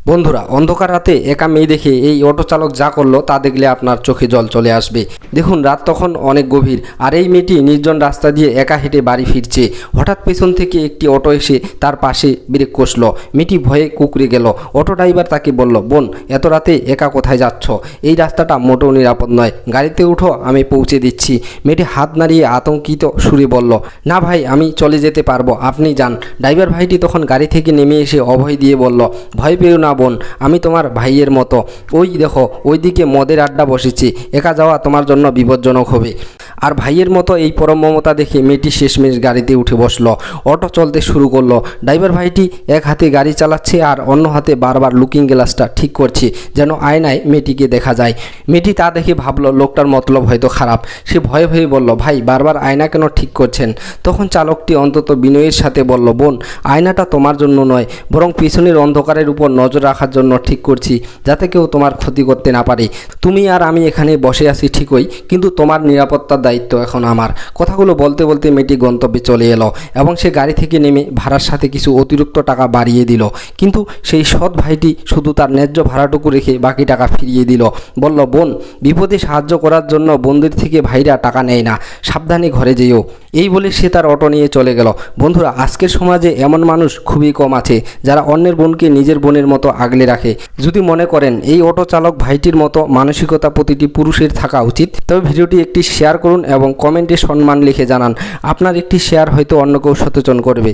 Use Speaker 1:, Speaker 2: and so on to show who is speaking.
Speaker 1: বন্ধুরা, অন্ধকার রাতে একা মেয়ে দেখে এই অটো চালক যা করলো তা দেখলে আপনার চোখে জল চলে আসবে। দেখুন, রাত তখন অনেক গভীর, আর এই মেয়েটি নির্জন রাস্তা দিয়ে একা হেঁটে বাড়ি ফিরছে। হঠাৎ পেছন থেকে একটি অটো এসে তার পাশে ব্রেক কষল। মেয়েটি ভয়ে কুঁকড়ে গেল। অটো ড্রাইভার তাকে বলল, বোন, এত রাতে একা কোথায় যাচ্ছ? এই রাস্তাটা মোটেও নিরাপদ নয়, গাড়িতে উঠো, আমি পৌঁছে দিচ্ছি। মেয়েটি হাত নাড়িয়ে আতঙ্কিত সুরে বলল, না ভাই, আমি চলে যেতে পারবো, আপনি যান। ড্রাইভার ভাইটি তখন গাড়ি থেকে নেমে এসে অভয় দিয়ে বলল, ভয় পেও না বোন, আমি তোমার ভাইয়ের মতো। ওই দেখো, ওইদিকে মদের আড্ডা বসেছে, একা যাওয়া তোমার জন্য বিপজ্জনক হবে। আর ভাইয়ের মতো এই পরম মমতা দেখে মেয়েটি শেষমেশ গাড়িতে উঠে বসলো। অটো চলতে শুরু করলো। ড্রাইভার ভাইটি এক হাতে গাড়ি চালাচ্ছে আর অন্য হাতে বারবার লুকিং গ্লাসটা ঠিক করছে, যেন আয়নায় মেয়েটিকে দেখা যায়। মেয়েটি তা দেখে ভাবলো লোকটার মতলব হয়তো খারাপ। সে ভয়ে ভয়ে বলল, ভাই, বারবার আয়না কেন ঠিক করছেন? তখন চালকটি অন্তত বিনয়ের সাথে বলল, বোন, আয়নাটা তোমার জন্য নয়, বরং পিছনের অন্ধকারের উপর নজর রাখার জন্য ঠিক করছি, যাতে কেউ তোমার ক্ষতি করতে না পারে। তুমি আর আমি এখানে বসে আছি ঠিকই, কিন্তু তোমার নিরাপত্তার দায়িত্ব এখন আমার। কথাগুলো বলতে বলতে মেয়েটি গন্তব্যে চলে এলো এবং সে গাড়ি থেকে নেমে ভাড়ার সাথে কিছু অতিরিক্ত টাকা বাড়িয়ে দিল। কিন্তু সেই সৎ ভাইটি শুধু তার ন্যায্য ভাড়াটুকু রেখে বাকি টাকা ফিরিয়ে দিল। বলল, বোন, বিপদে সাহায্য করার জন্য বন্ধুর থেকে ভাইরা টাকা নেয় না, সাবধানে ঘরে যেও। এই বলে সে তার অটো নিয়ে চলে গেল। বন্ধুরা, আজকের সমাজে এমন মানুষ খুবই কম আছে যারা অন্যের বোনকে নিজের বোনের মতো আগলে রাখে। যদি মনে করেন এই অটো চালক ভাইটির মতো মানসিকতা প্রতিটি পুরুষের থাকা উচিত, তবে ভিডিওটি একটি শেয়ার করুন এবং কমেন্টে সম্মান লিখে জানান। আপনার একটি শেয়ার হয়তো অন্য কেউ সচেতন করবে।